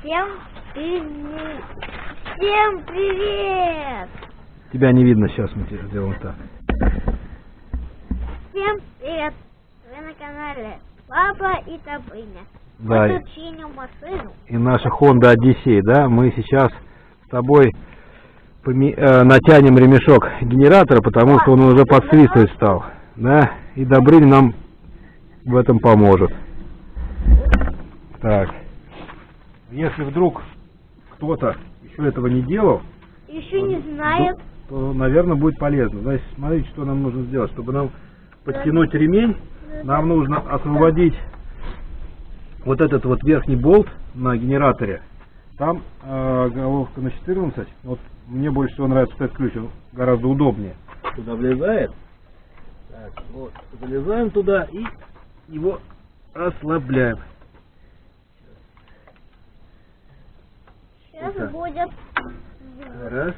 Всем привет! Тебя не видно, сейчас мы тебе сделаем так. Всем привет! Вы на канале Папа и Добрыня. Да. Мы тут чиним машину. И наша Honda Odyssey, да, мы сейчас с тобой натянем ремешок генератора, потому что он уже подсвистывать стал, да, и Добрыня нам в этом поможет. Так, если вдруг кто-то еще этого не делал, еще не знает, то, наверное, будет полезно. Значит, смотрите, что нам нужно сделать. Чтобы нам подтянуть ремень, нам нужно освободить вот этот вот верхний болт на генераторе. Там головка на 14. Вот мне больше всего нравится этот ключ, он гораздо удобнее. Туда влезает. Так, вот, залезаем туда и его ослабляем. Сейчас вот будет раз,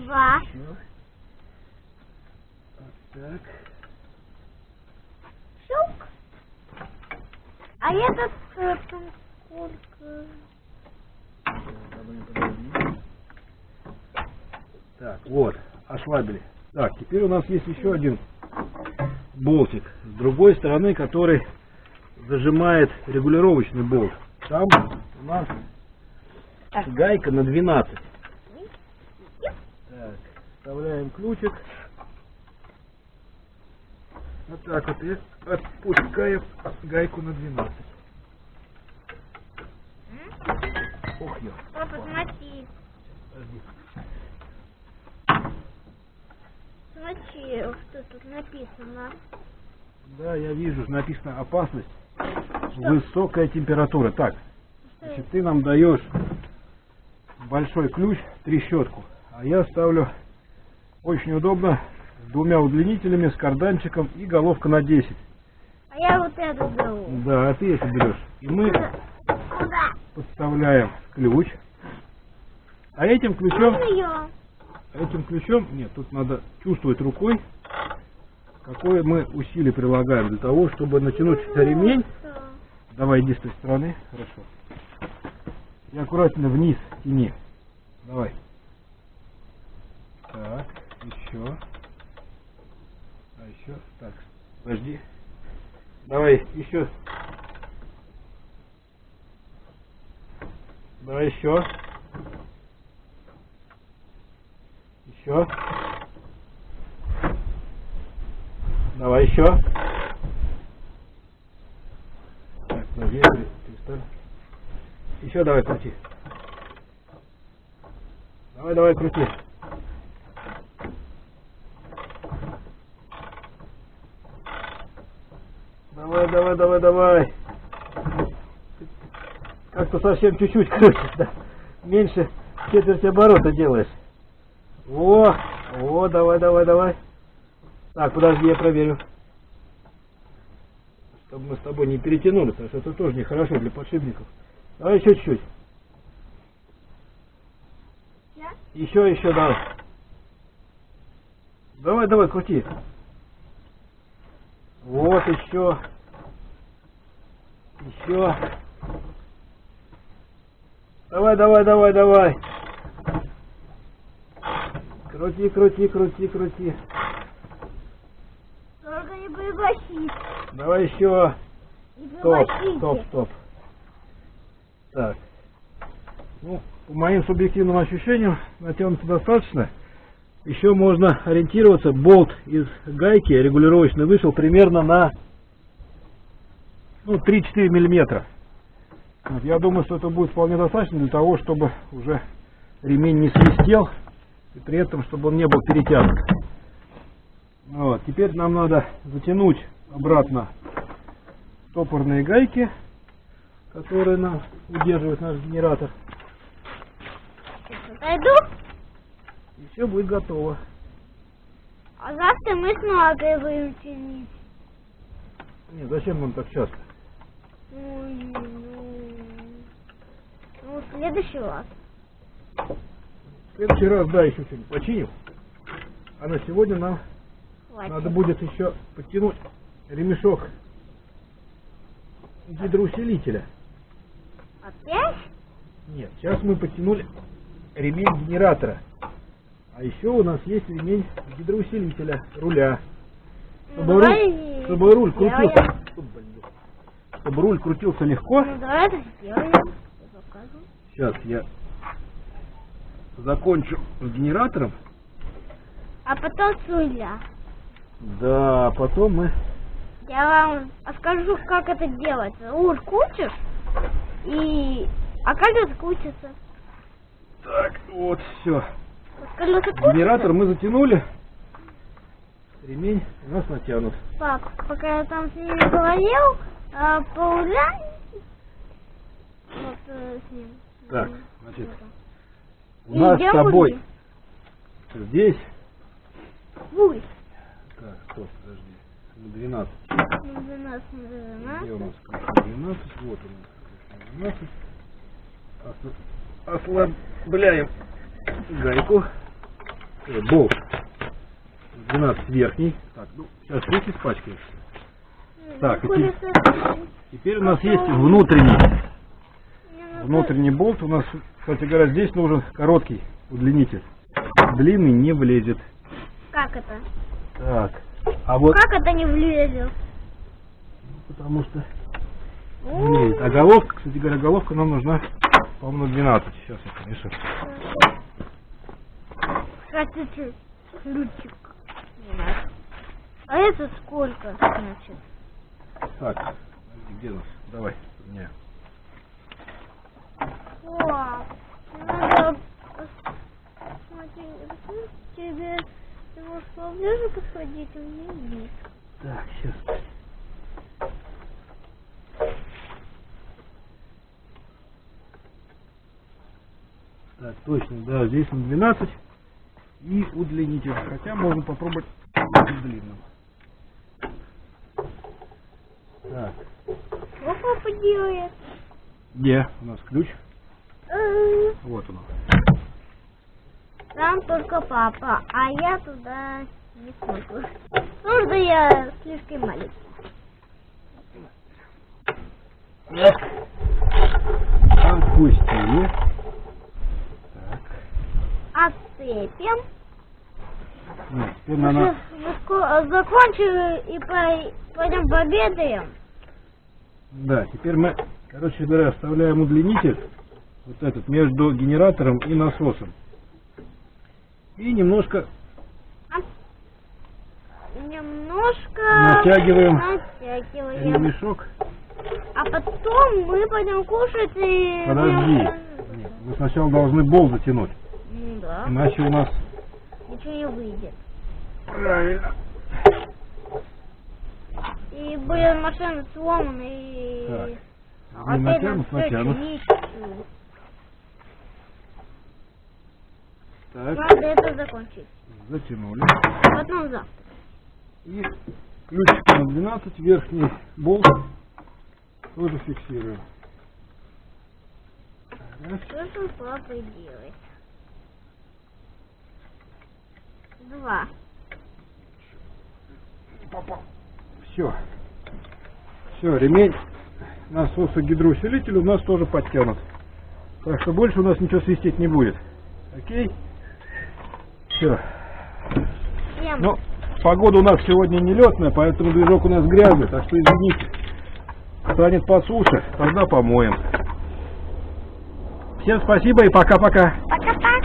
два. еще. Вот так. Щелк. А этот там сколько? Так, вот, ослабили. Так, теперь у нас есть еще один болтик с другой стороны, который зажимает регулировочный болт. Там у нас гайка на 12. Так, вставляем ключик. Вот так вот и отпускаем гайку на 12. Ох, я. Папа, смотри. Подожди. Смотри, что тут написано. Да, я вижу, написано опасность. Высокая температура. Так, значит, ты нам даешь большой ключ, трещотку, а я ставлю очень удобно с двумя удлинителями, с карданчиком и головка на 10. А я вот эту беру. Да, а ты это берешь. И мы Куда? подставляем ключ. А этим Ее. ключом, нет, тут надо чувствовать рукой, какое мы усилие прилагаем для того, чтобы натянуть ремень. Давай, иди с той стороны. Хорошо. И аккуратно вниз тяни. Давай. Так, еще. А еще. Так, подожди. Давай, еще. Давай еще. Еще. Давай еще. Так, подожди, перестань. Еще давай крути. Давай крути. Давай. Как-то совсем чуть-чуть крутишь, да? Меньше четверти оборота делаешь. О, давай. Так, подожди, я проверю. Чтобы мы с тобой не перетянули, потому что это тоже нехорошо для подшипников. Давай еще чуть-чуть. Еще, давай. Давай, крути. Вот еще. Давай. Крути. Только не прибасить. Давай еще. Не прибасите. Стоп. Так. Ну, по моим субъективным ощущениям, натянуто достаточно. Еще можно ориентироваться. Болт из гайки регулировочный вышел примерно на 3-4 миллиметра. Вот, я думаю, что это будет вполне достаточно для того, чтобы уже ремень не свистел, и при этом, чтобы он не был перетянут. Вот, теперь нам надо затянуть обратно стопорные гайки, которые нам удерживают наш генератор. Отойду. И все будет готово. А завтра мы снова будем чинить. Нет, зачем нам так часто? Ну, в следующий раз. В следующий раз, да, еще что-нибудь починим. А на сегодня нам надо будет еще подтянуть ремешок гидроусилителя. Опять? Нет, сейчас мы подтянули ремень генератора. А еще у нас есть ремень гидроусилителя руля. Ну, Чтобы руль сделаем. крутился. Чтобы руль крутился легко. Ну, давай это сделаем. Я покажу. Сейчас я закончу с генератором. А потом с руля. Да, потом мы... Я вам скажу, как это делается. Руль крутишь, а колеса крутятся. Так, вот, все. Вот колеса крутятся. Генератор мы затянули. Ремень у нас натянут. Пап, пока я там с ними говорил, по руля... Вот с ним. Так, значит, у И нас с где тобой руль? здесь... Руль. Так, стоп, подожди. На 12. На 12, на Где у 12. нас ключ на 12? Вот у нас ключ на 12. Ослабляем гайку. Болт. 12 верхний. Так, ну, сейчас руки испачкаются. Так, теперь у нас есть внутренний болт. У нас, кстати говоря, здесь нужен короткий удлинитель. Длинный не влезет. Как это? Так, а вот... Как это не влезет? Потому что... влезет. А головка, кстати говоря, головка нам нужна, по-моему, 12. Сейчас я конечно. Хотите ключик? А это сколько, значит? Так, где у нас? Давай, не. О, надо... Смотри, тебе... Ты можешь поближе подходить, у меня есть. Так, сейчас. Так, точно, да, здесь на 12 и удлинитель. Хотя можно попробовать с длинным. Так. Что папа делает? Где у нас ключ? Вот он. Там только папа, а я туда не смогу. Потому что я слишком маленький. Отпустили. Так. Отцепим. Нет, теперь надо... Закончили и пойдем пообедаем. Да, теперь мы, короче говоря, вставляем удлинитель, вот этот, между генератором и насосом. И немножко натягиваем ремешок. А потом мы пойдем кушать и... Подожди. Нет, мы сначала должны болт затянуть. Да. Иначе у нас... Ничего не выйдет. Правильно. И будет машина сломана и... Так. Не Опять нам натянут, натянут. Так, Надо это закончить. затянули. Потом завтра. И ключик на 12, верхний болт тоже фиксируем. Раз. Что же папа делает? 2. Все. Все, ремень насоса гидроусилителя у нас тоже подтянут. Так что больше у нас ничего свистеть не будет. Окей? Все. Ну, погода у нас сегодня нелетная, поэтому движок у нас грязный, так что извините. Станет по суше, тогда помоем. Всем спасибо и пока-пока. Пока-пока.